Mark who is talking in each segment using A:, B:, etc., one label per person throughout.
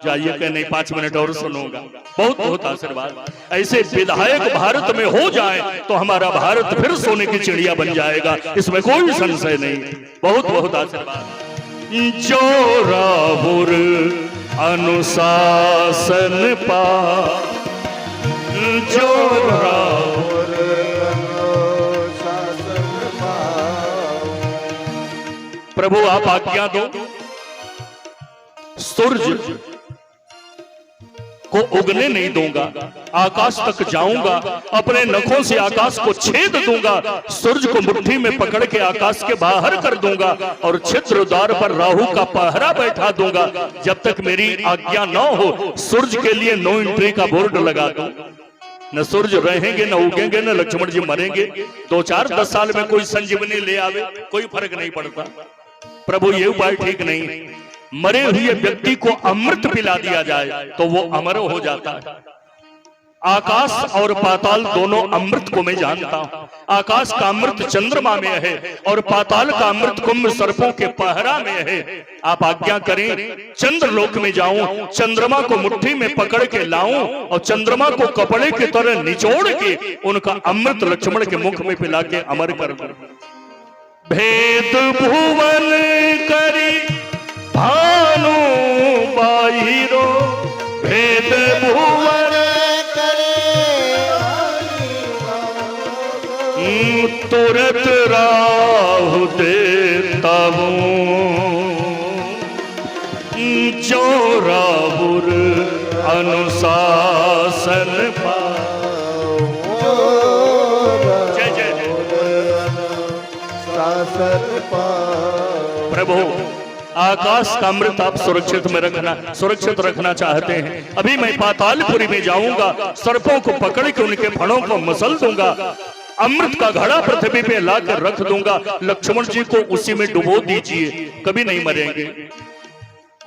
A: जाइए कि नहीं 5 मिनट और सुनूंगा। बहुत बहुत आशीर्वाद। ऐसे विधायक भारत में हो जाए तो हमारा भारत फिर सोने की चिड़िया बन जाएगा, इसमें कोई संशय नहीं। बहुत बहुत आशीर्वाद। जो राहुल अनुशासन पा, जो राहुल अनुशासन पा। प्रभु आप आज्ञा दो, सूरज को उगने नहीं दूंगा, आकाश तक जाऊंगा, अपने नखों से आकाश को छेद दूंगा, सूरज को मुट्ठी में पकड़ के आकाश के बाहर कर दूंगा और छिद्र द्वार पर राहु का पहरा बैठा दूंगा। जब तक मेरी आज्ञा न हो सूरज के लिए नो एंट्री का बोर्ड लगा दूं। न सूरज रहेंगे न उगेंगे न लक्ष्मण जी मरेंगे। 2-4-10 साल में कोई संजीवनी ले आवे, कोई फर्क नहीं पड़ता। प्रभु ये उपाय ठीक नहीं। मरे हुए व्यक्ति को अमृत पिला दिया जाए तो वो अमर हो जाता है। आकाश और पाताल दोनों अमृत को मैं जानता हूं। आकाश का अमृत चंद्रमा में है और पाताल का अमृत कुंभ सर्पों के पहरा में है। आप आज्ञा करें चंद्रलोक में जाऊं, चंद्रमा को मुट्ठी में पकड़ के लाऊं और चंद्रमा को कपड़े की तरह निचोड़ के उनका अमृत लक्ष्मण के मुख में पिला के अमर कर दूं। भेद भुवन करी भानु बाहिरो, भेद भुवन करे तुरत राहु देता हूं। जो राहुल अनुशासन पा, जय जय अनुशासन पा। प्रभु आकाश का अमृत आप सुरक्षित रखना चाहते हैं। अभी मैं पातालपुरी में जाऊंगा, सर्पों को पकड़ के उनके फणों को मसल दूंगा, अमृत का घड़ा पृथ्वी पे लाकर रख दूंगा। लक्ष्मण जी को उसी में डुबो दीजिए, कभी नहीं मरेंगे।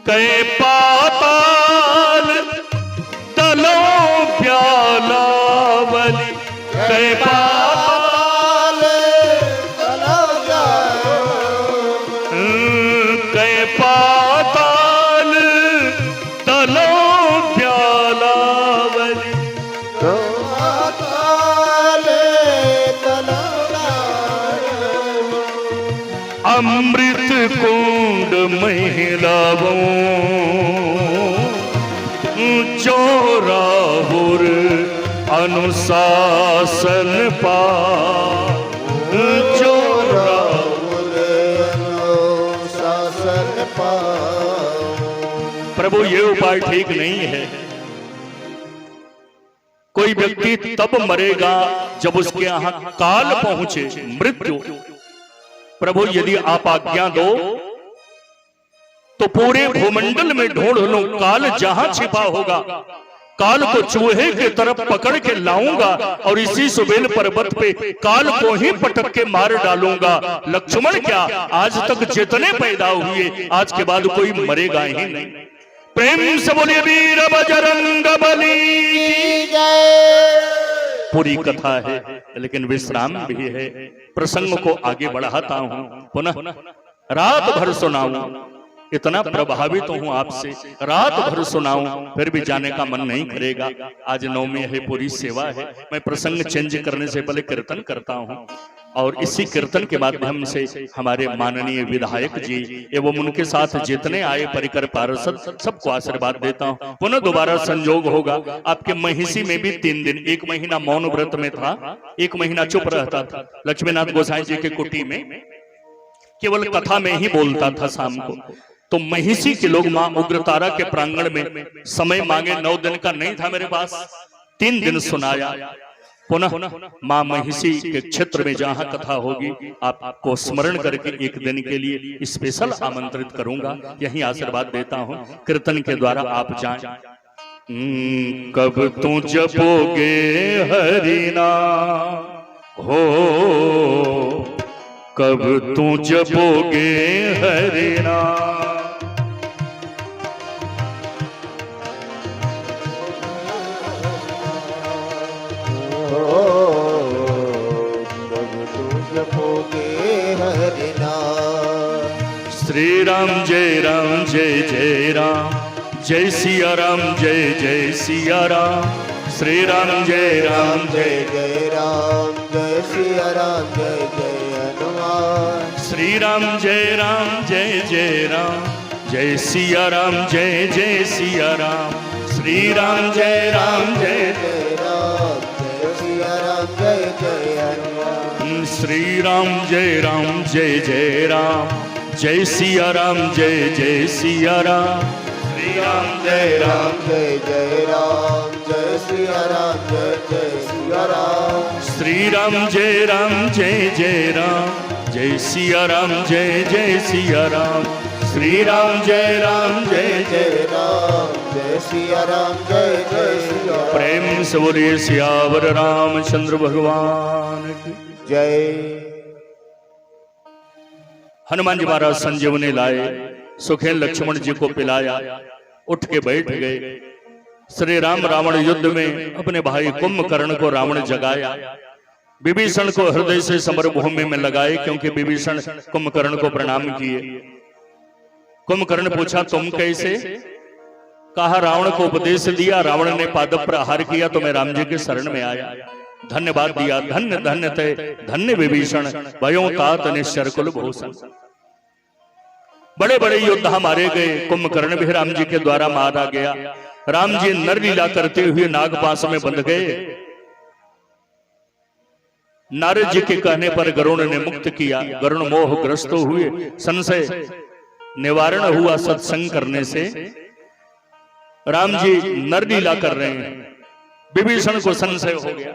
A: कै पाताल तलो प्यालावली, कै पाताल तलो पाताल तलो प्यालावली, पाताल तलो अमृत कुंड महिलाओं। जो राहुल अनुशासन पा, जो प्रभु ये उपाय ठीक नहीं है। कोई व्यक्ति तब मरेगा जब उसके यहां काल पहुंचे, मृत्यु। प्रभु यदि आप आज्ञा दो तो पूरे भूमंडल में ढूंढ लो, काल जहां छिपा होगा काल को चूहे की तरफ पकड़ के लाऊंगा और इसी सुबेल पर्वत पे काल को ही पटक के मार डालूंगा। लक्ष्मण क्या, आज तक जितने पैदा हुए आज के बाद कोई मरेगा ही नहीं। प्रेम से बोलिए वीर बजरंग बली की जय। पूरी कथा है लेकिन विश्राम भी है। प्रसंग को आगे बढ़ाता हूं, पुनः रात भर सुनाऊं। इतना प्रभावित हूं आपसे, रात भर सुनाऊं फिर भी जाने का मन नहीं करेगा। आज नवमी है, पूरी सेवा है। मैं प्रसंग चेंज करने से पहले कीर्तन करता हूं और इसी कीर्तन के माध्यम से हमारे माननीय विधायक जी एवं उनके साथ जितने आए परिकर पार्षद सबको आशीर्वाद देता हूं। पुनः दोबारा संयोग होगा। आपके महिषी में भी 3 दिन, 1 महीना मौन व्रत में था, 1 महीना चुप रहता था। लक्ष्मीनाथ गोसाई जी के कुटी में केवल कथा में ही बोलता था शाम को। तो महिषी के लोग मां उग्रतारा के प्रांगण में समय मांगे, 9 दिन का नहीं था मेरे पास, 3 दिन सुनाया। पुनः मां महिषी के क्षेत्र में जहां कथा होगी आपको स्मरण करके 1 दिन के लिए स्पेशल आमंत्रित करूंगा। यही आशीर्वाद देता हूं, कीर्तन के द्वारा आप जाएं। कब तू जपोगे हरिना हो, कब तू जपोगे हरिना, श्री राम जय जय राम, जय सिया राम जय जय सिया राम, श्री राम जय राम
B: जय जय राम, जय सिया राम जय जय हनुमान।
A: श्री राम जय राम जय जय राम, जय सिया राम जय जय सिया राम, श्री राम जय राम जय
B: जय राम, जय सिया राम जय जय हनुमान।
A: श्री राम जय राम जय जय राम, जय सिया राम जय जय सिया राम, श्री राम जय राम
B: जय जय राम, जय सिया राम जय जय सिया राम।
A: श्री राम जय राम जय जय राम, जय सिया राम जय जय सिया राम, श्री राम जय राम जय जय
B: राम, जय सिया राम जय जय सिया राम।
A: प्रेम से बोलिए सियावर रामचंद्र भगवान की
B: जय।
A: हनुमान जी महाराज संजीवनी लाए, सुखेन लक्ष्मण जी को पिलाया, उठ के बैठ गए। श्री राम रावण युद्ध में अपने भाई कुंभकर्ण को रावण जगाया, विभीषण को हृदय से समर भूमि में लगाए, क्योंकि विभीषण कुंभकर्ण को प्रणाम किए। कुंभकर्ण पूछा तुम कैसे? कहा रावण को उपदेश दिया, रावण ने पादप प्रहार किया तो मैं राम जी के शरण में आया, धन्यवाद दिया। धन्य धन्य थे धन्य विभीषण, भयो तात निश्चर कुल भूषण। बड़े बड़े योद्धा मारे गए, कुंभकर्ण भी राम जी के द्वारा मारा गया। राम जी नरलीला करते हुए नागपाश में बंध गए। नारद जी के कहने पर गरुड़ ने मुक्त किया। गरुड़ मोह ग्रस्त हुए, संशय निवारण हुआ सत्संग करने से। राम जी नरलीला कर रहे हैं, विभीषण को संशय हो गया।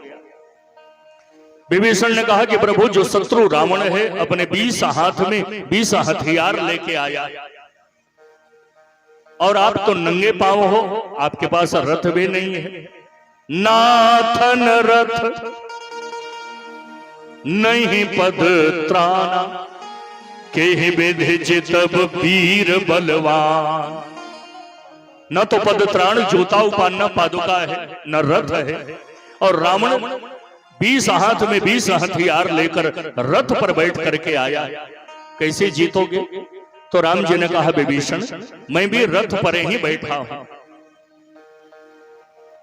A: विभीषण ने कहा कि प्रभु जो शत्रु रावण है अपने 20 हाथ में 20 हथियार लेके आया, और आप तो नंगे पांव हो, आपके पास रथ भी नहीं है। नाथन रथ नहीं पद त्राना, के विधि चितब वीर बलवान। न तो पद त्राण जूता उपान्ना पादुका है, न रथ है, और रावण 20 हाथ में 20 हथियार लेकर रथ पर बैठ करके आया, कैसे जीतोगे? तो राम जी ने कहा विभीषण मैं भी रथ पर ही बैठा हूं।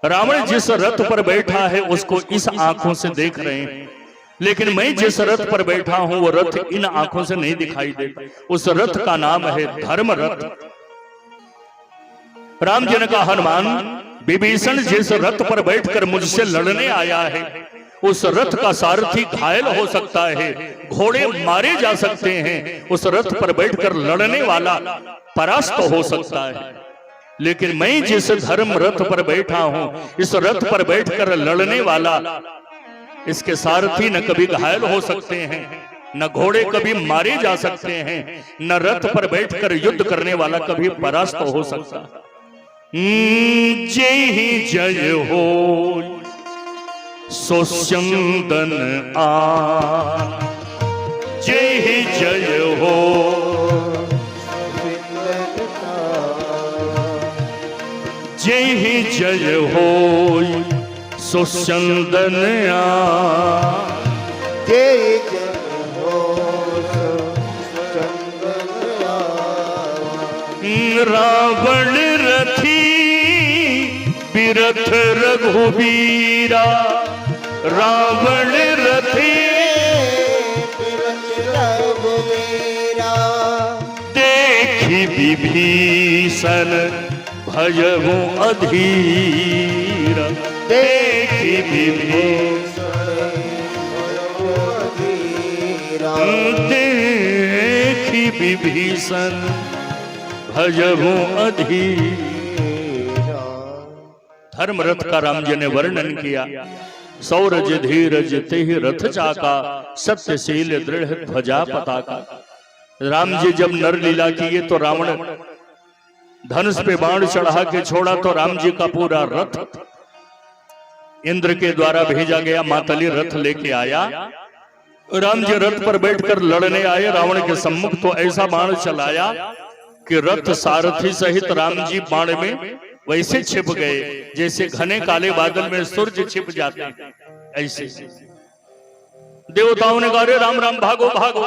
A: रावण जिस रथ पर बैठा है उसको इस आंखों से देख रहे हैं, लेकिन मैं जिस रथ पर बैठा हूं वो रथ इन आंखों से नहीं दिखाई देता। उस रथ का नाम है धर्म रथ। राम जी ने कहा हनुमान, विभीषण जिस रथ पर बैठकर मुझसे लड़ने आया है उस रथ का सारथी घायल हो सकता है, घोड़े मारे जा सकते हैं, उस रथ पर बैठकर लड़ने वाला परास्त हो सकता है। लेकिन मैं जिस धर्म रथ पर बैठा हूं, इस रथ पर बैठकर लड़ने वाला, इसके सारथी न कभी घायल हो सकते हैं, न घोड़े कभी मारे जा सकते हैं, न रथ पर बैठकर युद्ध करने वाला कभी परास्त हो सकता। जय ही जय हो सोस्यंदन आन, जय ही जय हो जय ही जय हो सोस्यंदन आन,
B: जय जय हो सोस्यंदन आन।
A: रावण रथी बिरथ रघुबीरा, रावण रथी
B: रघुवीरा।
A: देखी विभीषण भयउ अधीरा, देखी विभीषण देखी विभीषण भयउ अधीरा। धर्म रथ का राम जी ने वर्णन किया। सौरज धीरज तेहि रथ चाका, सत्यशील दृढ़ ध्वजा पताका। राम जी जब नर लीला किए तो रावण धनुष पे बाण चढ़ा के छोड़ा, तो राम जी का पूरा रथ इंद्र के द्वारा भेजा गया मातली रथ लेके आया। राम जी रथ पर बैठकर लड़ने आए रावण के सम्मुख, तो ऐसा बाण चलाया कि रथ सारथी सहित राम जी बाण में वैसे छिप गए जैसे घने काले बादल में सूरज छिप जाते हैं। ऐसे देवताओं ने कहा राम राम भागो भागो।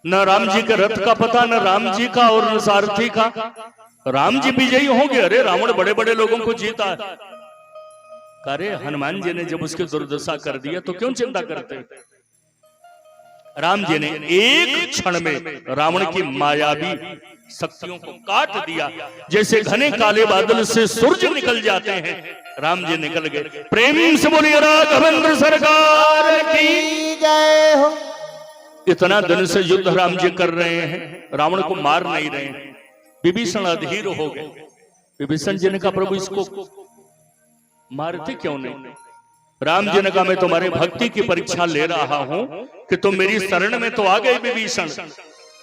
A: न राम जी के रथ का पता, न राम जी का और न सारथी का। राम जी विजयी होंगे? अरे रावण बड़े बड़े लोगों को जीता है। अरे हनुमान जी ने जब उसकी दुर्दशा कर दिया तो क्यों चिंता करते? राम जी ने एक क्षण में रावण की मायावी शक्तियों को काट दिया। जैसे घने काले बादल से सूरज निकल जाते हैं, राम जी निकल गए। प्रेम से बोलिए राघवेंद्र सरकार की
B: जय हो।
A: इतना दिन से युद्ध राम जी कर रहे हैं, रावण को मार नहीं रहे हैं। विभीषण अधीर हो गए। विभीषण जी ने कहा प्रभु इसको मारते क्यों नहीं? राम जी ने कहा मैं तुम्हारे भक्ति की परीक्षा ले रहा हूं कि तुम मेरी शरण में तो आ गए विभीषण,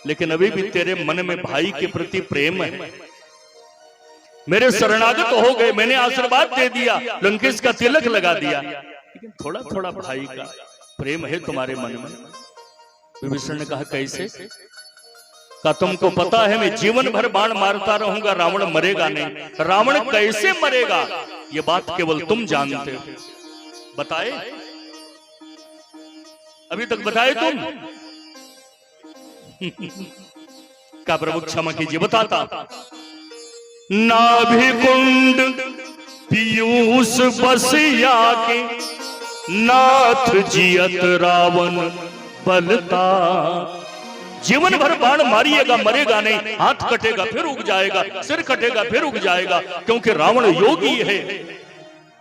A: लेकिन अभी भी तेरे मन में भाई के प्रति प्रेम है। मेरे शरणागत हो गए, मैंने आशीर्वाद दे दिया, लंकेश का तिलक लगा दिया, लेकिन थोड़ा थोड़ा भाई का प्रेम है तुम्हारे मन में। विभीषण ने कहा कैसे? का तुमको पता है मैं जीवन भर बाण मारता रहूंगा, रावण मरेगा नहीं। रावण कैसे मरेगा ये बात केवल तुम जानते हो। बताए? अभी तक बताए तुम? का प्रभु क्षमा कीजिए, बताता। नाभि कुंड पीयूष बसिया के नाथ जियत रावण बलता। जीवन भर बाण मारिएगा मरेगा नहीं, हाथ कटेगा फिर उग जाएगा, सिर कटेगा फिर उग जाएगा, क्योंकि रावण योगी है।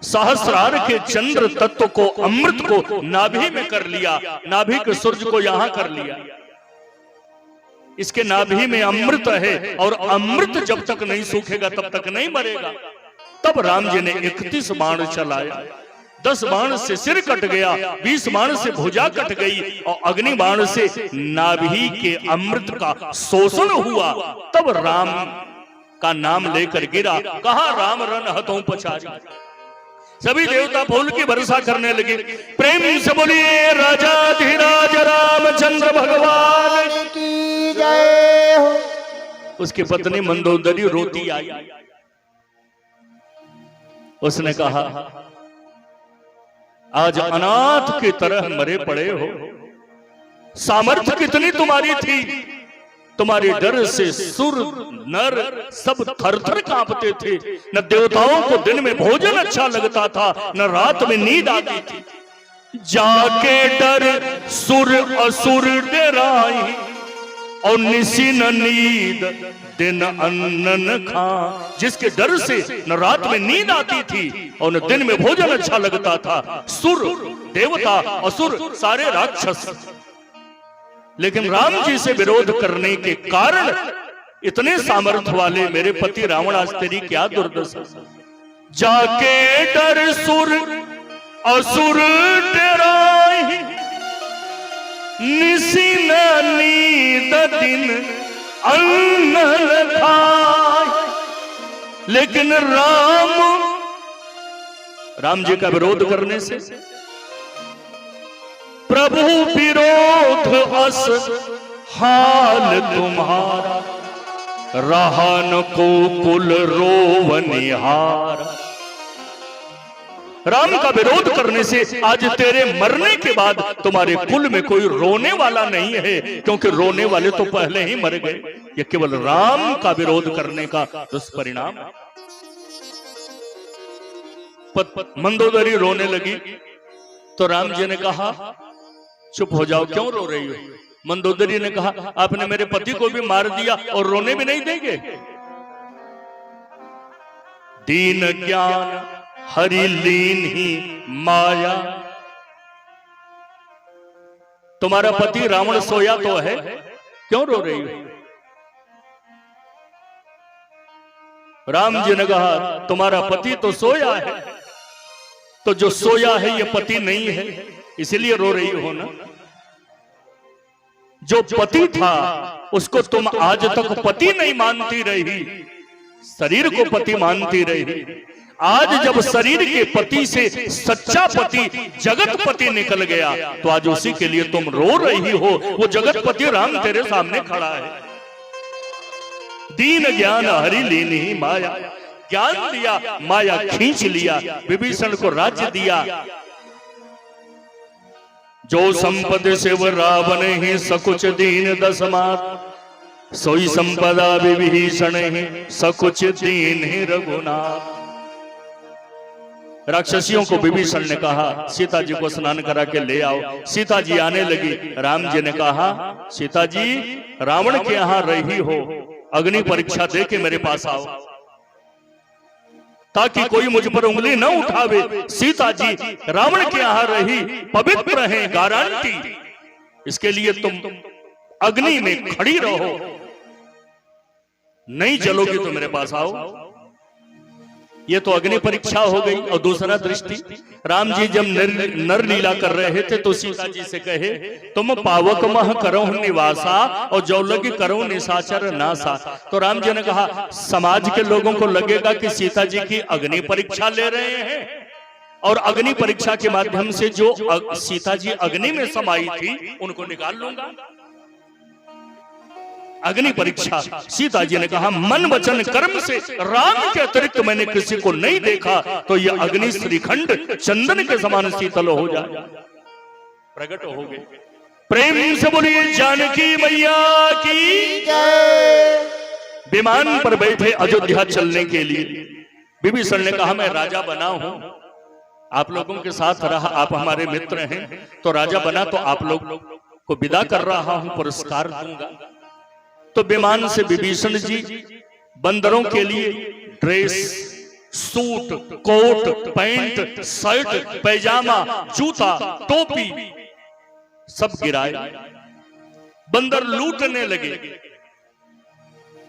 A: सहस्रार के चंद्र तत्व को, अमृत को नाभि में कर लिया, नाभि के सूरज को यहां कर लिया। इसके नाभि में अमृत है और अमृत जब तक नहीं सूखेगा तब तक नहीं मरेगा। तब राम जी ने 31 बाण चलाया। 10 बाण से सिर कट गया, 20 बाण से भुजा कट गई और अग्नि बाण से नाभि के अमृत का शोषण हुआ। तब राम का नाम लेकर गिरा, कहा राम रन हतों पछारी। सभी देवता फूल की वर्षा करने लगे। प्रेम से बोलिए राजाधिराज रामचंद्र भगवान
B: की जय हो।
A: उसकी पत्नी मंदोदरी रोती आई। उसने कहा आज अनाथ की तरह मरे पड़े हो। सामर्थ्य कितनी तुम्हारी थी, तुम्हारे डर से सुर नर सब थर-थर कांपते थे। न देवताओं को दिन में भोजन अच्छा लगता था, न रात में नींद आती थी। जाके डर सुर असुर डराई और निसी न नींद दिन अन्न न खा। जिसके डर से न रात में नींद आती थी और न दिन में भोजन अच्छा लगता था। सुर देवता असुर सारे राक्षस, लेकिन राम जी से विरोध करने के कारण इतने सामर्थ्य वाले मेरे पति रावण आज तेरी क्या दुर्दशा। जाके डर सुर असुर डराई निसी न नींद दिन अन्न न खाए। लेकिन राम जी का विरोध करने से प्रभु विरोध अस हाल तुम्हारा रहा न को कुल रोवनिहार। राम का विरोध करने से आज तेरे मरने के बाद तुम्हारे कुल में कोई रोने वाला नहीं है, क्योंकि रोने वाले तो पहले ही मर गए। ये केवल राम का विरोध करने का दुष्परिणाम। मंदोदरी रोने लगी तो राम जी ने कहा चुप हो जाओ, क्यों रो रही हो? मंदोदरी ने कहा आपने मेरे पति को भी मार दिया और रोने भी नहीं देंगे। दीन ज्ञान हरि लीन ही माया। तुम्हारा पति रावण सोया तो है, क्यों रो रही हो? राम जी ने कहा तुम्हारा पति तो सोया है, तो जो सोया है ये पति नहीं है, इसलिए रो रही हो ना। जो पति था उसको तुम आज तक पति नहीं मानती रही, शरीर को पति मानती रही। आज जब शरीर के पति से सच्चा पति जगत पति निकल गया तो आज उसी के लिए तुम रो रही हो। वो जगत पति राम तेरे सामने खड़ा है। दीन ज्ञान हरि लीन ही माया। ज्ञान दिया, माया खींच लिया। विभीषण को राज्य दिया। जो संपद शिव रावण ही सकुच दीन दसमात। सोई संपदा विभीषण सकुच दीन रघुनाथ। राक्षसियों को विभीषण ने कहा सीता जी को स्नान करा के ले आओ। सीता जी आने लगी। राम जी ने कहा सीता जी रावण के यहां रही हो, अग्नि परीक्षा दे के मेरे पास आओ ताकि कोई मुझ पर उंगली न उठावे। सीता जी रावण के यहां रही, पवित्र है, गारंटी। इसके लिए तुम अग्नि में खड़ी रहो, नहीं जलोगी तो मेरे पास आओ। ये तो अग्नि परीक्षा हो गई। और दूसरा दृष्टि, राम जी जब नर लीला कर रहे थे तो सीता जी से कहे तुम पावक मह करो निवासा और जौलगी करो निशाचर नासा। तो राम जी ने कहा समाज के लोगों को लगेगा कि सीता जी की अग्नि परीक्षा ले रहे हैं, और अग्नि परीक्षा के माध्यम से जो सीता जी अग्नि में समाई थी उनको निकाल लूंगा। अग्नि परीक्षा। सीता जी ने कहा मन वचन कर्म से राम के अतिरिक्त मैंने किसी को नहीं देखा, तो यह अग्नि श्रीखंड चंदन के समान शीतल हो जाए। प्रकट हो गए। प्रेम से बोलिए जानकी मैया की जय। विमान पर बैठे अयोध्या चलने के लिए विभीषण ने कहा मैं राजा बना हूं, आप लोगों के साथ रहा, आप हमारे मित्र हैं, तो राजा बना तो आप लोग को विदा कर रहा हूं, पुरस्कार दूंगा। तो विमान से विभीषण जी बंदरों के लिए dress, suit, coat, pant, shirt, पैजामा, जूता, टोपी सब गिराए। बंदर लूटने लगे।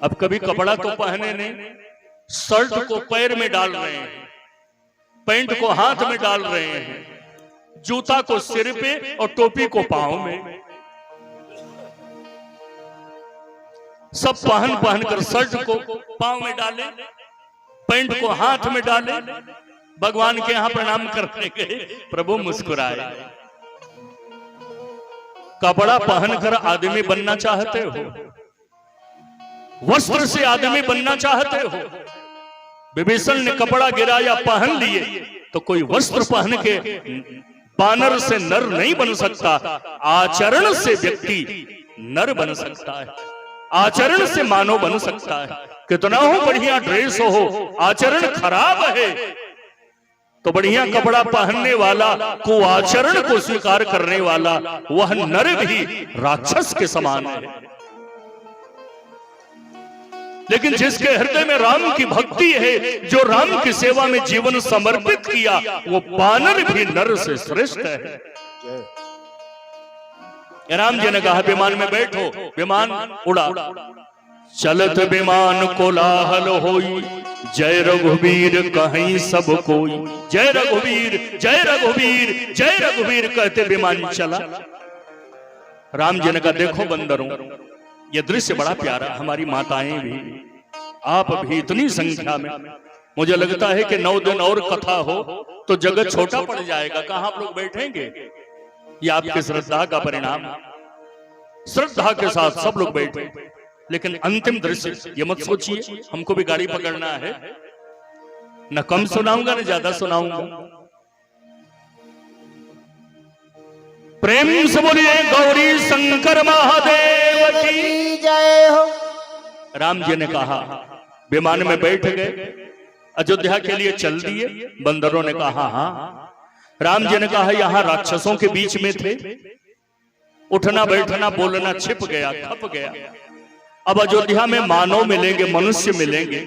A: अब कभी कपड़ा तो पहने नहीं, शर्ट को पैर में डाल रहे हैं, पैंट को हाथ में डाल रहे हैं, जूता को सिर पे और टोपी को पांव में। सब पहन कर शर्ट को पांव में डाले, पैंट को हाथ में डाले, भगवान के यहां प्रणाम करने गए। प्रभु मुस्कुराए। कपड़ा पहनकर आदमी बनना चाहते हो, वस्त्र से आदमी बनना चाहते हो। विभीषण ने कपड़ा गिराया, पहन लिए, तो कोई वस्त्र पहन के बानर से नर नहीं बन सकता। आचरण से व्यक्ति नर बन सकता है, आचरण से मानव बन सकता है। कितना हो बढ़िया ड्रेस हो, आचरण खराब है तो बढ़िया कपड़ा पहनने वाला, कुआचरण को स्वीकार करने वाला, वह नर भी राक्षस के समान है। लेकिन जिसके हृदय में राम की भक्ति है, जो राम की सेवा में जीवन समर्पित किया, वो बानर भी नर से श्रेष्ठ है। राम जी ने कहा विमान में बैठो। विमान उड़ा। चलत विमान कोलाहल होई, जय रघुवीर कहीं सब कोई। जय रघुवीर, जय रघुवीर, जय रघुवीर कहते विमान चला। राम जी ने कहा देखो बंदरों, ये दृश्य बड़ा प्यारा। हमारी माताएं भी, आप भी इतनी संख्या में। मुझे लगता है कि 9 दिन और कथा हो तो जगत छोटा पड़ जाएगा। कहां आप लोग बैठेंगे? ये आपकी श्रद्धा का परिणाम। श्रद्धा के साथ सब लोग बैठे। लेकिन अंतिम दृश्य ये मत सोचिए हमको भी गाड़ी पकड़ना है, न कम सुनाऊंगा न ज्यादा सुनाऊंगा। प्रेम से बोलिए गौरी शंकर महादेव की
B: जय हो।
A: राम जी ने कहा विमान में बैठ गए, अयोध्या के लिए चल दिए। बंदरों ने कहा हाँ। राम जी ने कहा यहां राक्षसों के बीच में थे, उठना बैठना बोलना छिप गया, खप गया। अब अयोध्या में मानव मिलेंगे, मनुष्य मिलेंगे,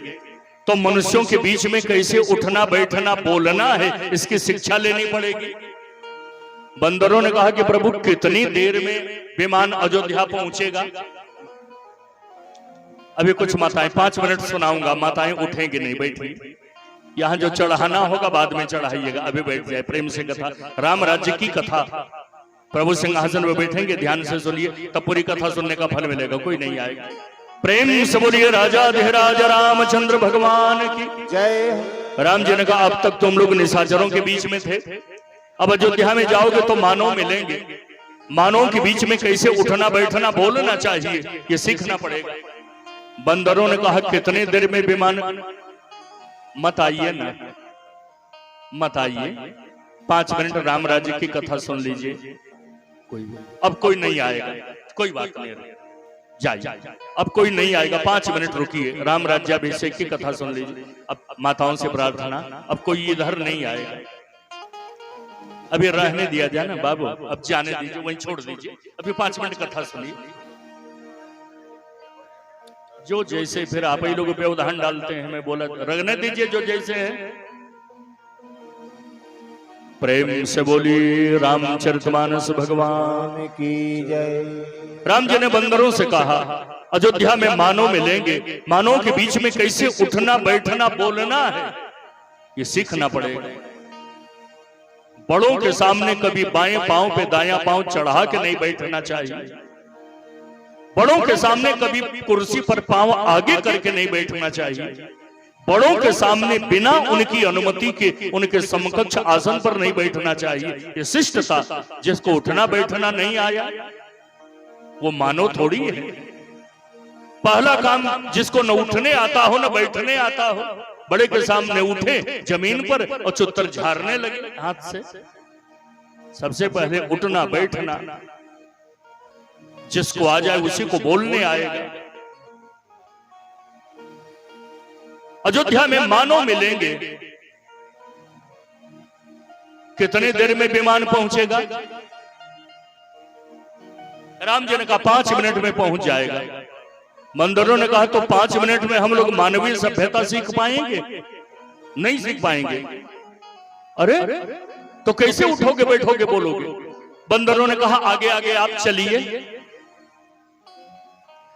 A: तो मनुष्यों के बीच में कैसे उठना बैठना बोलना है, इसकी शिक्षा लेनी पड़ेगी। बंदरों ने कहा कि प्रभु कितनी देर में विमान अयोध्या पहुंचेगा? अभी कुछ माताएं, 5 मिनट सुनाऊंगा, माताएं उठेंगी नहीं, बैठी। यहां जो चढ़ाना होगा बाद में चढ़ाइएगा, अभी बैठ जाए। प्रेम से कथा, राम राज्य की कथा। प्रभु सिंहासन में बैठेंगे, ध्यान से सुनिए, तब पूरी कथा सुनने का फल मिलेगा, कोई नहीं आएगा। प्रेम से बोलिए राजा धीराज रामचंद्र भगवान की जय। राम जी ने कहा अब तक तुम लोग निशाचरों के बीच में थे, अब अयोध्या में जाओगे तो मानव मिलेंगे, मानव के बीच में कैसे उठना बैठना बोलना चाहिए ये सीखना पड़ेगा। बंदरों ने कहा कितने देर में विमान? मत आइए ना, मत आइए, 5 मिनट राम राज्य की कथा सुन लीजिए। अब कोई नहीं आएगा, कोई बात नहीं। जाइए, अब कोई नहीं आएगा, 5 मिनट रुकिए, राम राज्याभिषेक की कथा सुन लीजिए। अब माताओं से प्रार्थना, अब कोई इधर नहीं आएगा, अभी रहने दिया जाए ना बाबू, अब जाने दीजिए, वहीं छोड़ दीजिए, अभी 5 मिनट कथा सुनिए। जो जैसे, फिर आप ही लोग व्यवधान डालते हैं, मैं बोला रहने दीजिए जो जैसे है। प्रेम से बोली रामचरितमानस भगवान
B: की जय।
A: राम जी ने बंदरों से कहा, अयोध्या में मानव मिलेंगे, मानव के बीच में कैसे उठना बैठना बोलना है ये सीखना पड़ेगा। बड़ों के सामने कभी बाएं पांव पे दायां पांव चढ़ा के नहीं बैठना चाहिए, बड़ों के सामने कभी कुर्सी पर पांव आगे करके नहीं बैठना चाहिए, बड़ों के सामने बिना उनकी अनुमति के उनके समकक्ष आसन पर नहीं बैठना चाहिए। ये शिष्टता, जिसको उठना बैठना नहीं आया वो मानव थोड़ी है। पहला काम, जिसको न उठने आता हो न बैठने आता हो, बड़े के सामने उठे जमीन पर और चुत्तर झाड़ने लगे हाथ से। सबसे पहले उठना बैठना, जिसको आ जाए उसी को बोलने आएगा। अयोध्या में मानव मिलेंगे, कितने देर में विमान पहुंचेगा? राम जी ने कहा 5 मिनट में पहुंच जाएगा। बंदरों ने कहा तो 5 मिनट में हम लोग मानवीय सभ्यता सीख पाएंगे? नहीं सीख पाएंगे। अरे तो कैसे उठोगे बैठोगे बोलोगे? बंदरों ने कहा आगे आगे आप चलिए,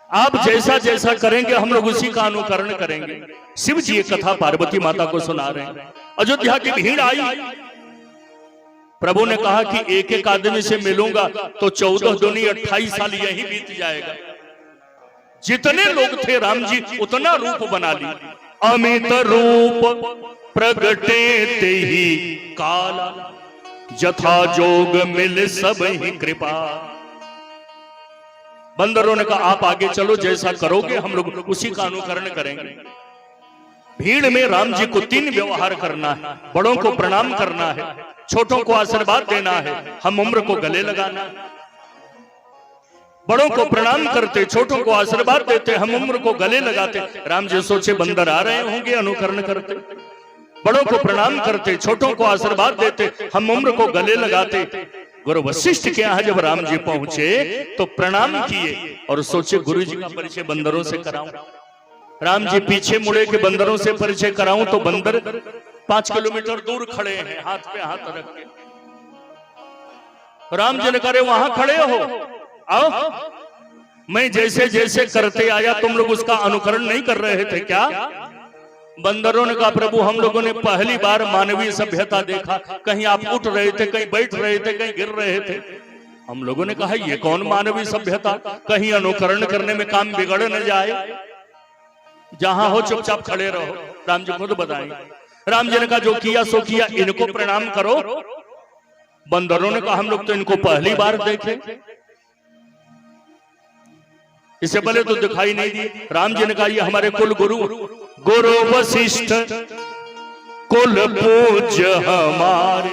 A: आप जैसा जैसा करेंगे हम लोग उसी का अनुकरण करेंगे। शिव जी एक कथा पार्वती माता को सुना रहे हैं। अयोध्या की भीड़ आई, प्रभु ने कहा कि एक एक आदमी से मिलूंगा तो 14 दूनी 28 साल यही बीत जाएगा। जितने लोग थे राम जी उतना रूप बना ली, अमित रूप प्रगटे ते ही काल, जथा जोग मिल सब ही कृपा। बंदरों ने कहा आप आगे चलो, जैसा करोगे हम लोग उसी का अनुकरण करेंगे। भीड़ में राम जी को 3 व्यवहार करना है, बड़ों को प्रणाम करना है, छोटों को आशीर्वाद देना है, हम उम्र को गले लगाना। बड़ों को प्रणाम करते, छोटों को आशीर्वाद देते, हम उम्र को गले लगाते। राम जी सोचे बंदर आ रहे होंगे, अनुकरण करते। बड़ों को प्रणाम करते, छोटों को आशीर्वाद देते, हम उम्र को गले लगाते। गुरु वशिष्ठ के यहाँ जब राम जी पहुंचे तो प्रणाम किए और सोचे गुरु जी का परिचय बंदरों से कराऊं। राम जी पीछे मुड़े के बंदरों से परिचय कराऊं तो बंदर 5 किलोमीटर दूर खड़े हैं, हाथ पे हाथ रख के। राम जी ने कहा वहां खड़े हो, आओ, मैं जैसे जैसे करते आया तुम लोग उसका अनुकरण नहीं कर रहे थे क्या? बंदरों ने कहा प्रभु हम लोगों ने पहली बार मानवीय सभ्यता देखा, कहीं आप उठ रहे थे, कहीं बैठ रहे थे, कहीं गिर रहे थे। हम लोगों ने कहा ये कौन मानवीय सभ्यता, कहीं अनुकरण करने में काम बिगड़ न जाए, जहां हो चुपचाप खड़े रहो। राम जी खुद बताएं। राम जी ने कहा जो किया सो किया, इनको प्रणाम करो। बंदरों ने कहा हम लोग तो इनको पहली बार देखे, इससे पहले तो दिखाई नहीं दी। राम जी ने कहा ये हमारे कुल गुरु गुरु वशिष्ठ कुल पूज्य हमारे,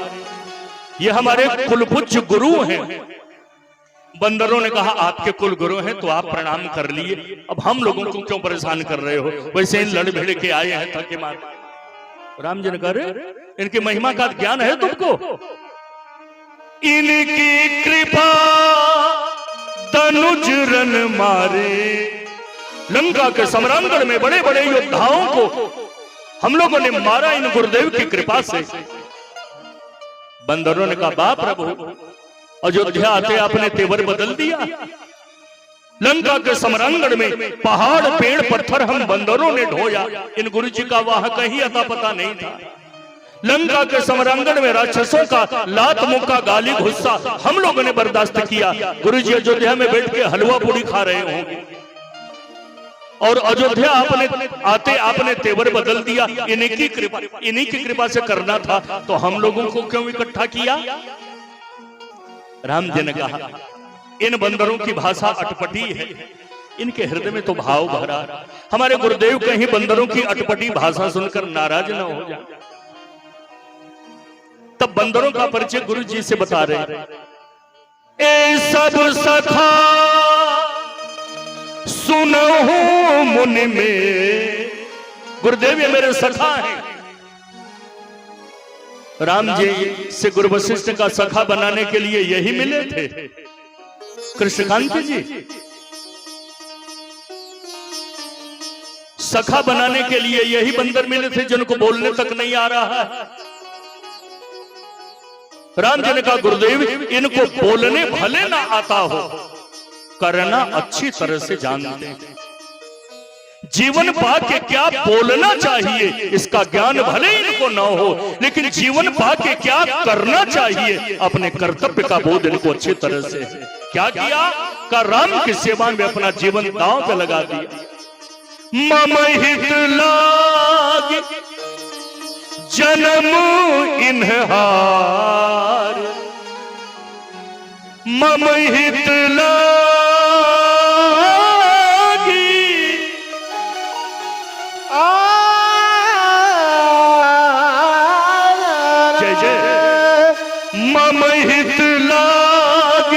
A: ये हमारे कुल पूज्य गुरु हैं। बंदरों ने कहा आपके कुल गुरु हैं तो आप प्रणाम कर लिए, अब हम लोगों को क्यों परेशान कर रहे हो? वैसे इन लड़ भिड़ के आए हैं थके मार। राम जी ने कहा इनकी महिमा का ज्ञान है तुमको? इनकी कृपा तनुज रन मारे, लंका के सम्रांगण में बड़े बड़े योद्धाओं को हम लोगों ने मारा इन गुरुदेव की कृपा से। बंदरों ने कहा बाप प्रभु अयोध्या आते आपने तेवर बदल दिया। लंका के सम्रांगण में पहाड़ पेड़ पत्थर हम बंदरों ने ढोया, इन गुरु जी का वहां कहीं अता पता नहीं था। लंका के सम्रांगण में राक्षसों का लात मुक्का गाली गुस्सा हम लोगों ने बर्दाश्त किया। गुरु जी अयोध्या में बैठ के हलवा पूड़ी खा रहे होंगे और अयोध्या आपने आते आपने तेवर बदल दिया। इन्हीं की कृपा से करना था तो हम लोगों को क्यों इकट्ठा किया? राम जी ने कहा इन बंदरों की भाषा अटपटी है, इनके हृदय में तो भाव भरा। हमारे गुरुदेव कहीं बंदरों की अटपटी भाषा सुनकर नाराज न हो जाए। तब बंदरों का परिचय गुरु जी से बता रहे, ए सब सखा सुनहु मुनि में। गुरुदेव ये मेरे सखा हैं। राम जी से गुरु वशिष्ठ का सखा बनाने के लिए यही मिले थे कृष्णकांत जी। सखा बनाने के लिए यही बंदर मिले थे जिनको बोलने तक नहीं आ रहा है। राम जी ने कहा गुरुदेव इनको बोलने भले ना आता हो, करना अच्छी तरह से जानते हैं। जीवन पा के क्या बोलना चाहिए इसका ज्ञान भले इनको ना हो, लेकिन जीवन पा के क्या करना चाहिए अपने कर्तव्य का बोध इनको अच्छी तरह से। क्या किया? का राम की सेवा में अपना जीवन दांव पे लगा दिया। मम हित लाग जन्म इन्हार, मम हित मम हित लाग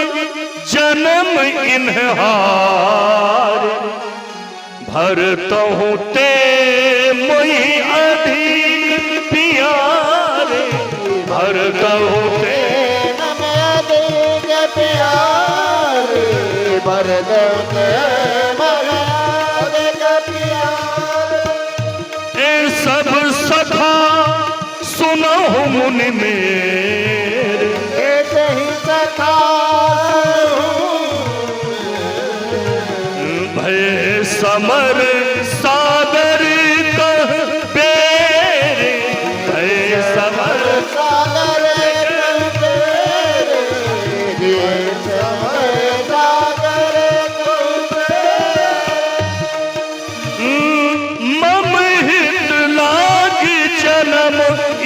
A: जन्म इन्हार, भरतहु ते मोहि अधिक प्यारे, भरतहु ते
B: अधिक प्यारे, भरतहु ते अधिक प्यारे।
A: ए सब सखा सुनहु मुनि मेरे,
B: ही सखा
A: भय समर सागर कह बेरे, भय समर
B: सागर कह बेरे, सागर कह बेरे।
A: मम हित लाग जन्म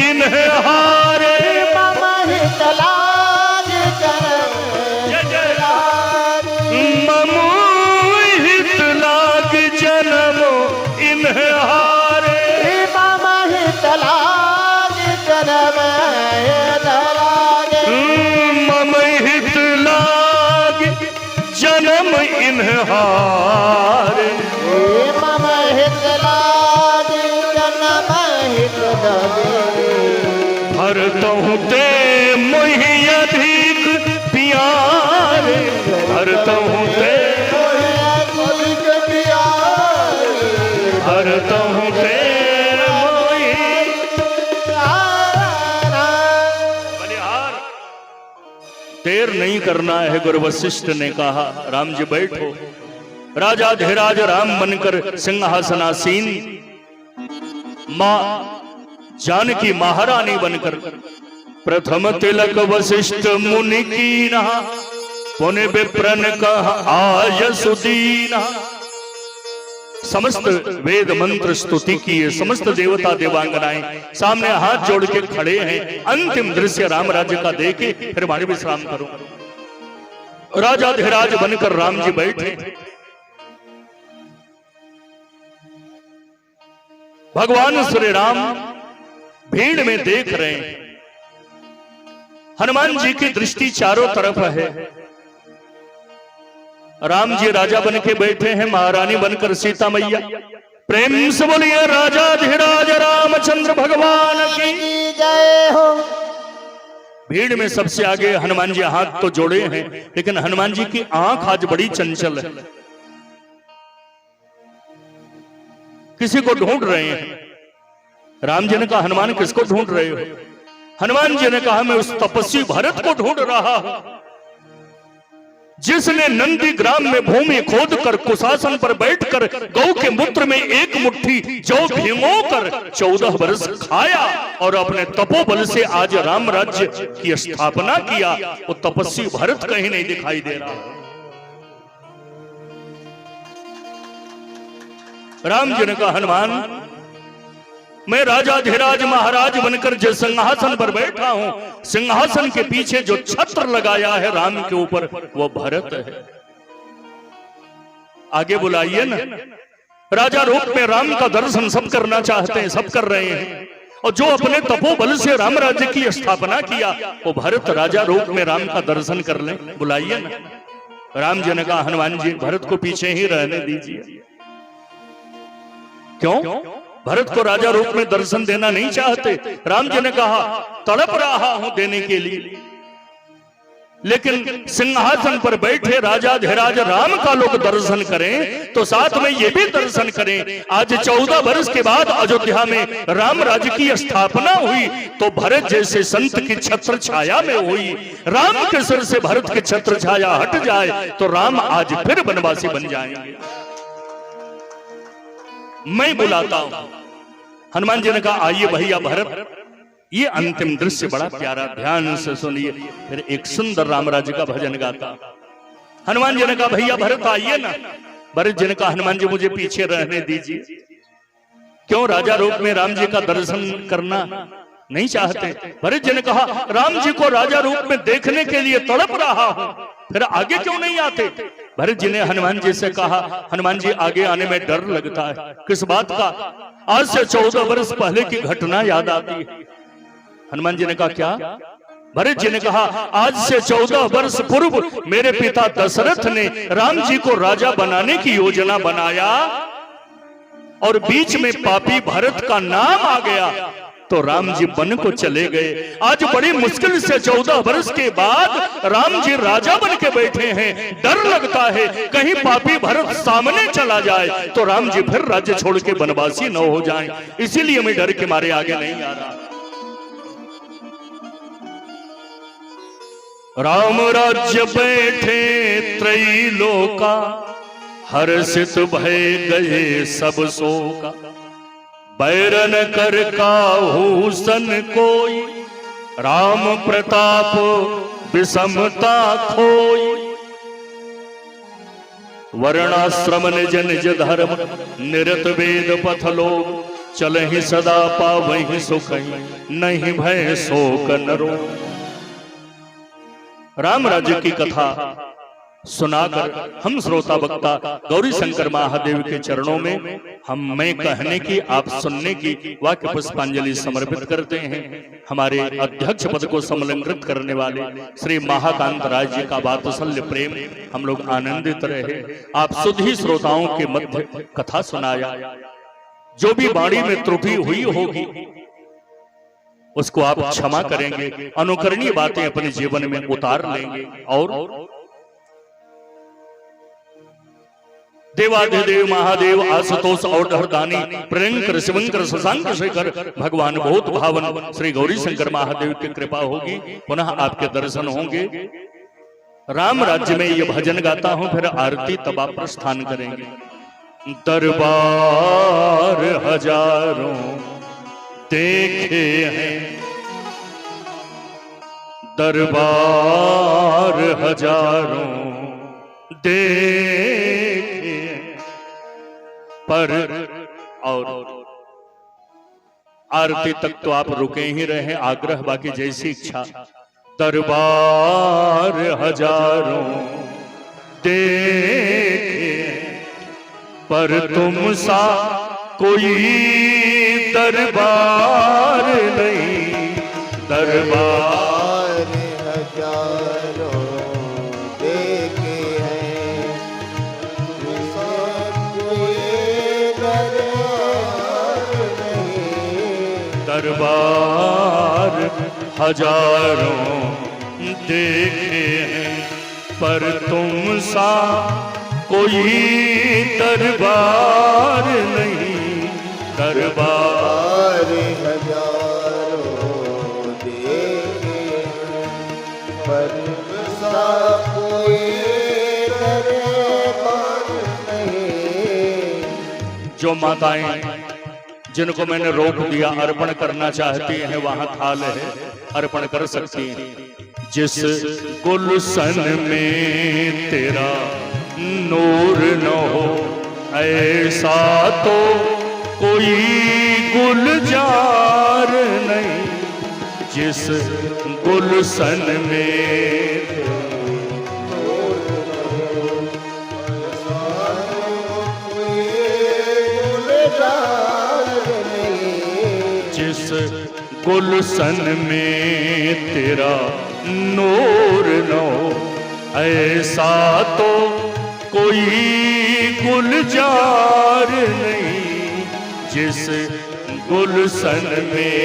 A: इन्हारे,
B: मम हित लाग जन्म
A: मम हित लाग जन्म इन्हारे,
B: मम हित लाग जन्म इन्हारे,
A: मम हित लाग जन्म इन्हारे,
B: मम हित लाग जन्म इन्हारे।
A: भरतहु ते मोहि अधिक प्यारे, भरतहु ते
B: अधिक प्यारे,
A: भरतहु ते मोहि। बलिहार देर नहीं करना है, गुरु वशिष्ठ ने कहा। राम जी बैठो। राजा धीराज राम बनकर सिंहासनासीन, मां जानकी महारानी बनकर प्रथम तिलक वशिष्ठ मुनि कीना, पुनि विप्रन कह आय सुदीना। समस्त वेद मंत्र स्तुति किए, समस्त देवता देवांगनाएं सामने हाथ जोड़ के खड़े हैं। अंतिम दृश्य राम राज्य का देखे फिर मारे विश्राम करो। राजा धीराज बनकर राम जी बैठे। भगवान श्री राम भीड़ में देख रहे हैं। हनुमान जी की दृष्टि चारों तरफ है। राम जी राजा बन के बैठे हैं, महारानी बनकर सीता मैया। प्रेम से बोलिए राजा धीराज रामचंद्र भगवान की
B: जय हो।
A: भीड़ में सबसे आगे हनुमान जी हाथ तो जोड़े हैं, लेकिन हनुमान जी की आंख आज बड़ी चंचल है, किसी को ढूंढ रहे हैं। राम जी ने कहा हनुमान किसको ढूंढ रहे हो? हनुमान जी ने कहा मैं उस तपस्वी भरत को ढूंढ रहा हूं, जिसने नंदी ग्राम में भूमि खोद कर कुशासन पर बैठकर गौ के मूत्र में एक मुट्ठी जौ भिगोकर 14 वर्ष खाया और अपने तपोबल से आज राम राज्य की स्थापना किया। वो तपस्वी भरत कहीं नहीं दिखाई दे रहा। राम जी ने कहा हनुमान मैं राजा धीराज महाराज बनकर जिस सिंहासन पर बैठा हूं, सिंहासन के पीछे जो छत्र लगाया है राम के ऊपर वो भरत है। आगे बुलाइए ना। राजा रूप में राम का दर्शन सब करना चाहते हैं, सब कर रहे हैं। और जो अपने तपोबल से राम राज्य की स्थापना किया वो भरत राजा रूप में राम का दर्शन कर ले। बुलाइए ना। राम जी ने कहा हनुमान जी भरत को पीछे ही रहने दीजिए। क्यों? भरत को राजा रूप में दर्शन देना नहीं चाहते। राम जी ने कहा तड़प रहा हूं देने के लिए, लेकिन सिंहासन पर बैठे राजाधिराज राम का लोग दर्शन करें तो साथ में ये भी दर्शन करें। आज 14 वर्ष के बाद अयोध्या में राम राज्य की स्थापना हुई तो भरत जैसे संत की छत्र छाया में हुई। राम के सिर से भरत की छत्र छाया हट जाए तो राम आज फिर वनवासी बन जाएंगे। मैं बुलाता हूं। हनुमान जी ने कहा आइए भैया भरत। ये अंतिम दृश्य बड़ा प्यारा, ध्यान से सुनिए। फिर एक सुंदर राम राज्य का भजन गाता। हनुमान जी ने कहा भैया भरत आइए ना। भरत जी ने कहा हनुमान जी मुझे पीछे रहने दीजिए। क्यों? राजा रूप में राम जी का दर्शन करना नहीं चाहते। भरत जी ने कहा राम जी को राजा रूप में देखने के लिए तड़प रहा हूं, फिर आगे क्यों नहीं आते? भरत जी ने हनुमान जी से कहा हनुमान जी आगे आने में डर लगता है। किस बात का? आज से 14 वर्ष पहले की घटना याद आती है। हनुमान जी ने कहा क्या? भरत जी ने कहा आज से 14 वर्ष पूर्व मेरे पिता दशरथ ने राम जी को राजा बनाने की योजना बनाया और बीच में पापी भरत का नाम आ गया तो राम जी वन को चले गए। आज बड़ी मुश्किल से 14 वर्ष के बाद राम जी राजा बन के बैठे हैं। डर लगता है कहीं पापी भरत सामने चला जाए तो राम जी फिर राज्य छोड़ के वनवासी न हो जाएं। इसीलिए मैं डर के मारे आगे नहीं आ रहा। राम राज्य बैठे त्रैलोका, हर्षित भय गए सब शोका। बैरन कर काहू सन कोई, राम प्रताप विषमता खोई। वर्णाश्रम निज निज धर्म, निरत वेद पथ लोग। चलहि सदा पावहि सुख, नहीं भय शोक नरो। राम राज्य की कथा सुनाकर हम श्रोता वक्ता गौरी शंकर महादेव के चरणों में मैं कहने की आप सुनने की वाक्य पुष्पांजलि समर्पित करते हैं। हमारे अध्यक्ष पद को समलंकृत करने वाले श्री महाकांत राय जी का वात्सल्य प्रेम हम लोग आनंदित रहे। आप सुधी श्रोताओं के मध्य कथा सुनाया। जो भी वाणी में त्रुटि हुई होगी उसको आप क्षमा करेंगे, अनुकरणीय बातें अपने जीवन में उतार लेंगे और देवाधिदेव महादेव आशुतोष और हरदानी प्रियंकर शिवंकर शशांक शेखर भगवान बहुत भावन श्री गौरी शंकर महादेव की कृपा होगी। पुनः आपके दर्शन होंगे। राम राज्य में ये भजन गाता हूं, फिर आरती तब आप प्रस्थान करेंगे। दरबार हजारों देखे हैं, दरबार हजारों देखे पर और आरती तक तो आप रुके ही रहे। आग्रह बाकी जैसी इच्छा। दरबार हजारों देखे पर तुम सा कोई दरबार नहीं। दरबार
B: हजारों देखे हैं, कोई दरबार नहीं।
A: दरबार हजारों देखे हैं पर तुम सा कोई दरबार नहीं। दरबार
B: हजारों देखे पर सा कोई दरबार नहीं।
A: जो माताएं जिनको मैंने रोक दिया अर्पण करना चाहती हैं वहां थाल है, अर्पण कर सकती हैं। जिस गुलशन में तेरा नूर न हो ऐसा तो कोई गुलजार नहीं। जिस गुलशन में जिस गुलशन में तेरा नूर न हो ऐसा तो कोई गुलजार नहीं जिस गुलशन में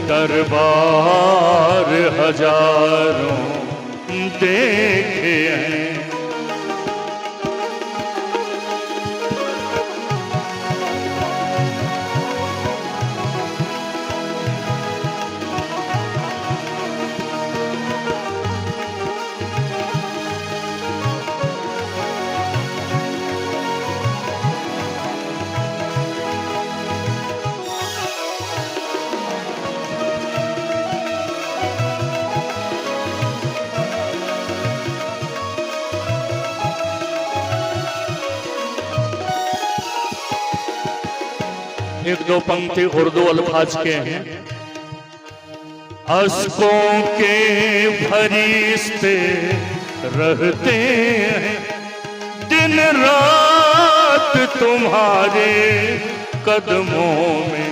A: दरबार हजारों देखे हैं। एक दो पंक्ति उर्दू अल्फाज के हैं। अश्कों के फरिश्ते रहते हैं दिन रात तुम्हारे कदमों में।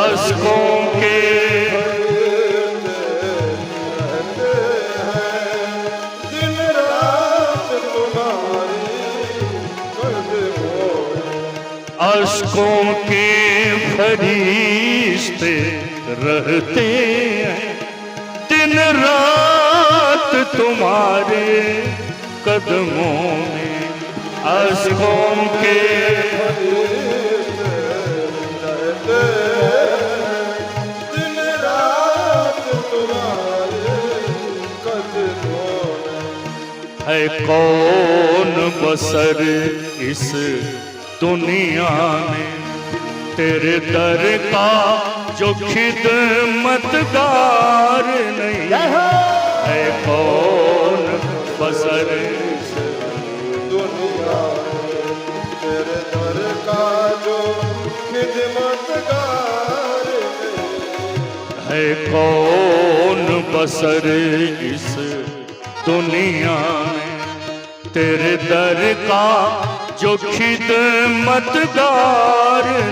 A: अश्कों के अश्कों के फरिश्ते रहते हैं दिन रात तुम्हारे कदमों में। अश्कों के
B: दिन रात तुम्हारे कदमों में।
A: है कौन बसर इस दुनिया में तेरे दर का जो खिदमतगार नहीं। है कौन बसर
B: दुनिया में तेरे दर का जो खिदमतगार नहीं।
A: है कौन बसर इस दुनिया में तेरे दर का जो खिदमतगार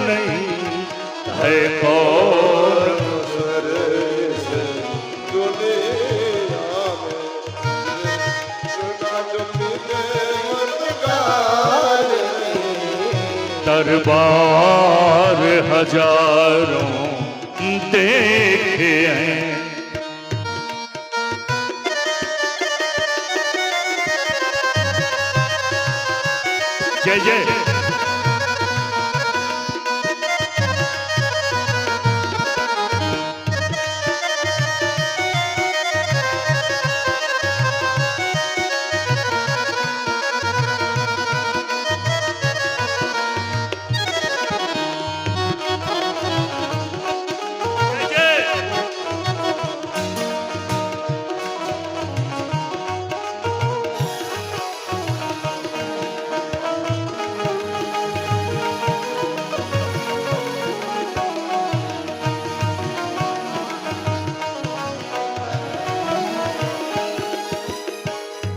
A: नहीं। है कौन
B: बसर इस दुनिया में तेरा जो खिदमतगार नहीं।
A: दरबार हजारों देखे हैं। जय जय।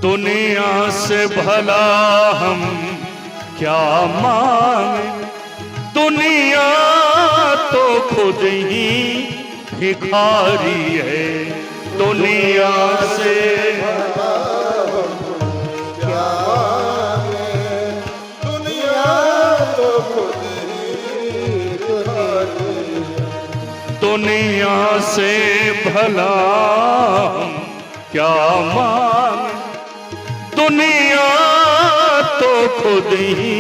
A: दुनिया से भला हम क्या मांगे। दुनिया तो खुद ही भिखारी है। दुनिया से
B: भला हम क्या मांगे। दुनिया तो खुद ही भिखारी है।
A: दुनिया से भला हम क्या मांगे। दुनिया तो खुद ही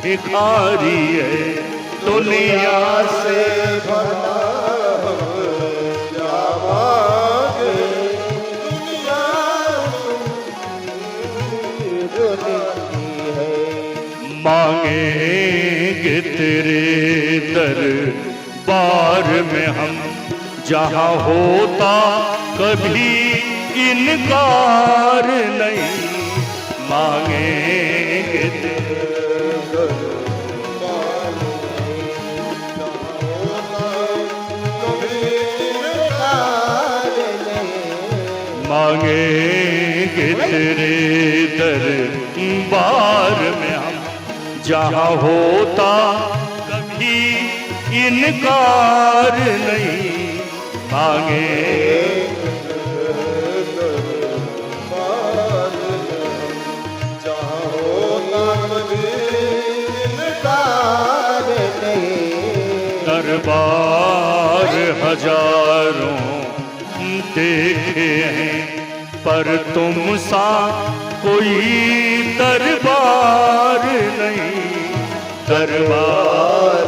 A: भिखारी है। दुनिया
B: से भला हम क्या मांगे। दुनिया दुनिया है।
A: मांगेंगे तेरे दरबार में हम जहाँ होता कभी इनकार नहीं। मांगेंगे तेरे
B: दरबार में जहाँ होता कभी इनकार नहीं।
A: मांगेंगे तेरे दरबार में हम जहाँ होता कभी इनकार नहीं मांगे।
B: जहाँ होता कभी इनकार नहीं।
A: दरबार हजारों देखे हैं पर तुम सा कोई दरबार नहीं। दरबार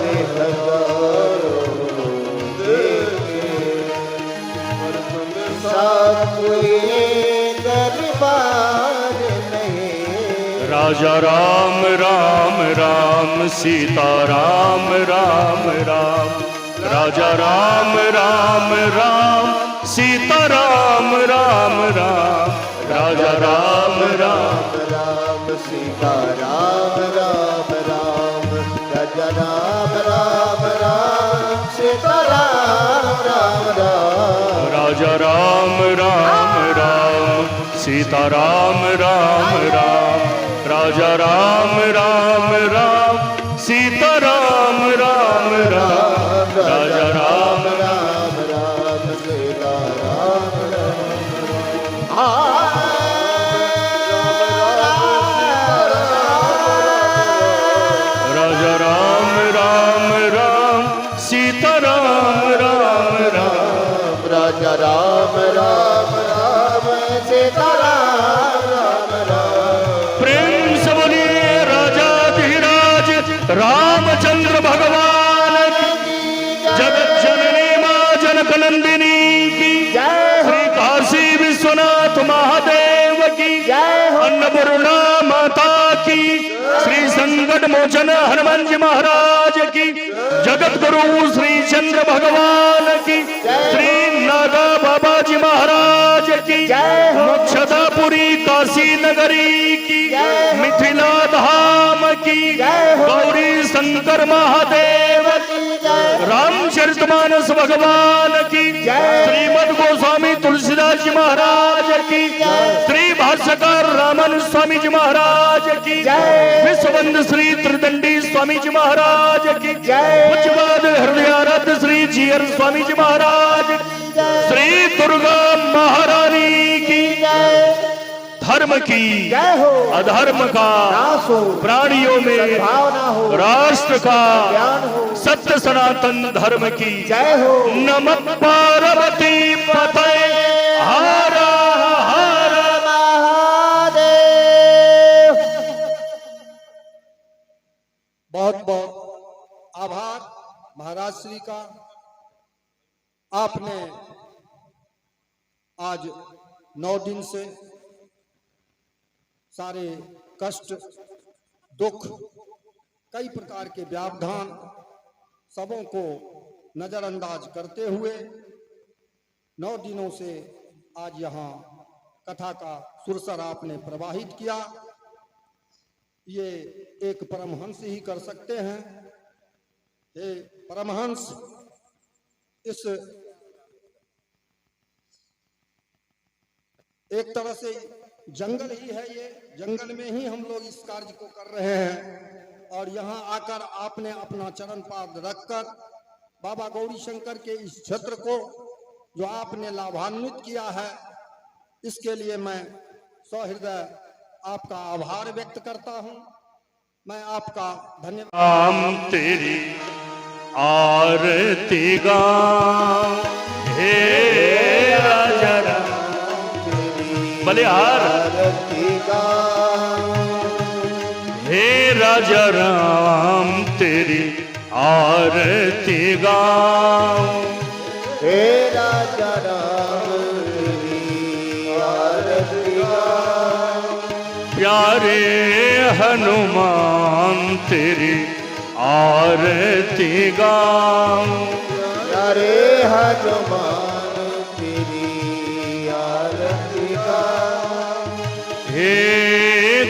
B: कोई दरबार नहीं।
A: राजा राम राम राम सीता राम राम राम। राजा राम राम राम सीता राम राम राम। राजा राम राम
B: राम सीता राम राम राम। राजा राम राम राम सीता राम राम राम।
A: राजा राम राम राम सीता राम राम राम। राजा राम राम राम सीता राम राम राम। राजा राम
B: राम राम सीता राम राम।
A: राजा राम राम राम सीता राम राम राम।
B: राजा राम राम राम सीता राम राम राम।
A: प्रेम से बोलिए राजाधिराज रामचंद्र भगवान की। जगत जननी मां जनक नंदिनी की। श्री काशी विश्वनाथ महादेव की। अन्नपूर्णा माता की। श्री संकट मोचन हनुमान जी महाराज की। जगत गुरु श्री चंद्र भगवान की। श्री नागा बाबा जी महाराज की। मोक्षदापुरी काशी नगरी की। मिथिला धाम की। गौरी शंकर महादेव की। रामचरितमानस भगवान की। श्रीमद गोस्वामी तुलसीदास जी महाराज की। श्री भाष्यकार रामन स्वामी जी महाराज की। विश्वबंद श्री त्रिदंडी स्वामी जी महाराज की। पूज्यपाद हृदयाराध्य श्री जीयर स्वामी जी महाराज। श्री दुर्गा महारानी की। धर्म की अधर्म का प्राणियों में राष्ट्र का सत्य सनातन धर्म की नमः पार्वती पते हर हर
B: महादेव।
C: बहुत बहुत आभार महाराज श्री का। आपने आज 9 दिन से सारे कष्ट दुख कई प्रकार के व्यवधान सबों को नजरअंदाज करते हुए 9 दिनों से आज यहाँ कथा का सुरसर आपने प्रवाहित किया। ये एक परमहंस ही कर सकते हैं। ये परमहंस इस एक तरह से जंगल ही है। ये जंगल में ही हम लोग इस कार्य को कर रहे हैं और यहाँ आकर आपने अपना चरण पाद रखकर बाबा गौरी शंकर के इस क्षेत्र को जो आपने लाभान्वित किया है, इसके लिए मैं सहृदय आपका आभार व्यक्त करता हूँ। मैं आपका धन्यवाद।
A: राम तेरी आरती गाऊं हे राजा राम। बलिहार हे राजा राम तेरी आरती गाऊं।
B: हे राजा राम तेरी आरती गाऊं।
A: प्यारे हनुमान तेरी आरती गाऊं।
B: प्यारे हनुमान तेरी आरती गाऊं।
A: हे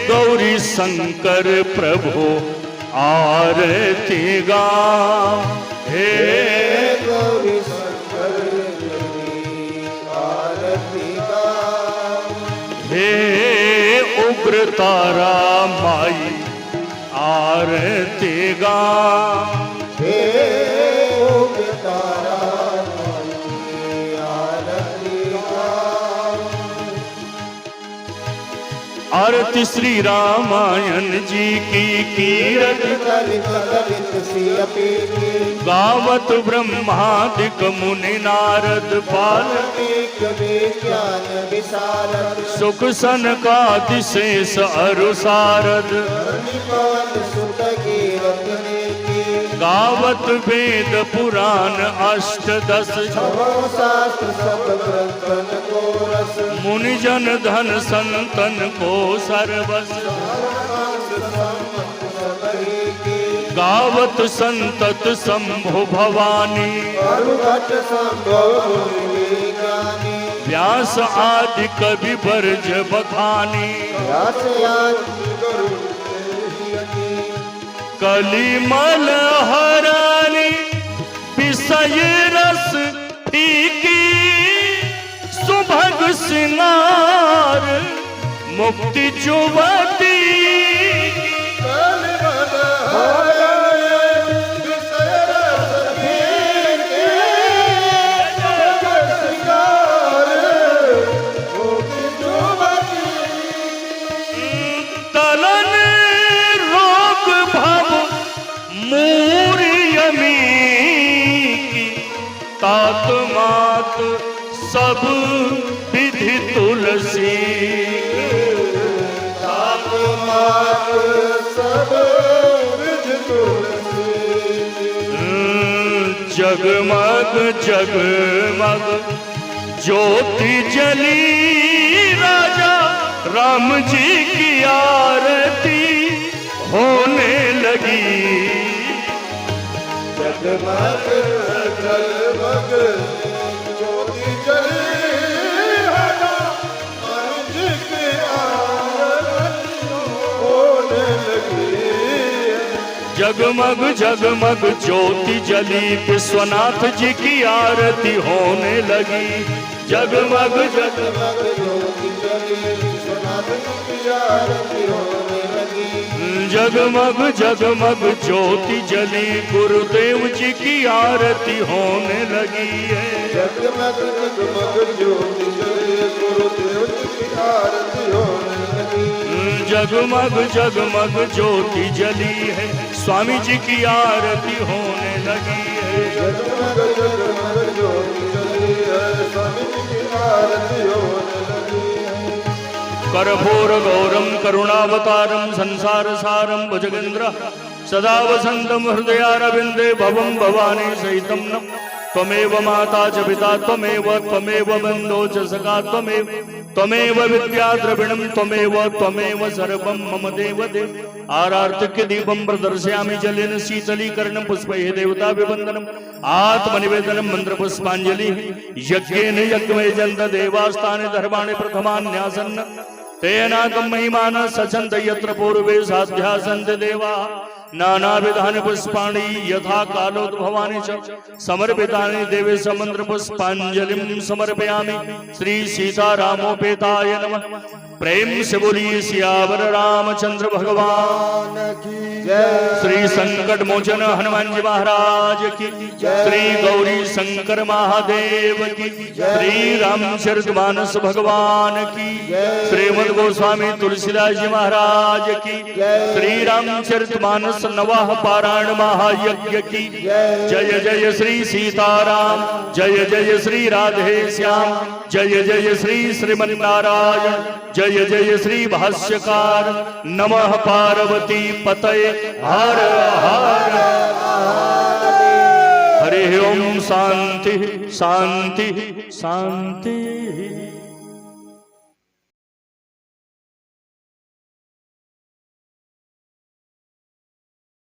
A: गौरी शंकर प्रभु आरती गाऊं। हे
B: गौरी शंकर तेरी आरती गाऊं।
A: हे उग्र तारा माई आरती गा।
B: हे ओम तारा माई की आरती गाओ।
A: आरती श्री रामायण जी की कीरति
B: ललित ललित सियपी की
A: गावत ब्रह्मादिक मुनि नारद पाल
B: वाल्मीकि विज्ञान विशारद
A: सुख सनकादिशेष अरु सारद
B: पवन सुत कीरत की
A: गावत वेद पुराण अष्टदश
B: छहो शास्त्र सब ग्रंथन को रस
A: मुनि जन धन संतन को सर्वस गावत संतत शंभु भवानी
B: अरुघट संभव मुनि ज्ञानी
A: व्यास आदि कवि बरज बखानी
B: व्यास आदि
A: कलिमल हरानी विषय रस फीकी सुभग सिंगार मुक्ति जुवती तलन रोग भव मूर्यमी की तात मात सब विधि तुलसी जगमग जगमग ज्योति जली राजा राम जी की आरती होने लगी
B: जगमग जगमग ज्योति जली राजा जी की आरती होने लगी।
A: जगमग जगमग ज्योति जली विश्वनाथ जी की आरती होने लगी जगमग
B: जगमग ज्योति जली विश्वनाथ जी की आरती होने लगी।
A: जगमग जगमग ज्योति जली गुरुदेव जी की आरती होने लगी है
B: जगमग जगमग ज्योति जली गुरुदेव जी की आरती होने लगी।
A: जगमग जगमग ज्योति जली है स्वामी जी की आरती होने लगी है
B: जगमग जगमग ज्योति जली है स्वामी जी की आरती होने लगी है।
A: करभोर गौरम करुणावतारम संसार सारम भुजगेन्द्र सदा वसंतम हृदयारविंदे भवम भवानी सहितम नम त्वमेव माता च पिता त्वमेव त्वमेव बन्धो च सखा त्वमेव विद्या द्रविणं त्वमेव सर्वं मम देवदेव आरार्तिक्य दीपं प्रदर्शयामि जलेन शीतलीकरणं पुष्पैः देवता विवन्दनम् आत्मनिवेदनं मन्त्रपुष्पाञ्जलिः यज्ञेन यज्ञमय जन्त देवास्तानि धर्माणि प्रथमान्यासन् तेनाकं महिमानः सचन्त यत्र पूर्वे साध्या सन्ति देवाः नानाविधानि पुष्पाणि यथा कालोद्भवानि च समर्पितानि देवेश मन्त्रपुष्पाञ्जलिं समर्पयामि श्री सीतारामोपेताय नमः। प्रेम से बोलिए सियावर रामचंद्र भगवान की
B: जय।
A: श्री संकट मोचन हनुमान जी महाराज की श्री गौरी शंकर महादेव की श्री रामचरितमानस भगवान की श्रीमद गोस्वामी तुलसीदास जी महाराज की श्री रामचरितमानस नवाह पारायण महायज्ञ की जय जय श्री सीताराम जय जय श्री राधे श्याम जय जय श्री श्रीमन्नारायण जय जय श्री भाष्यकार नमः पार्वती पतये हर हर हरि ओम शांति शांति शांति।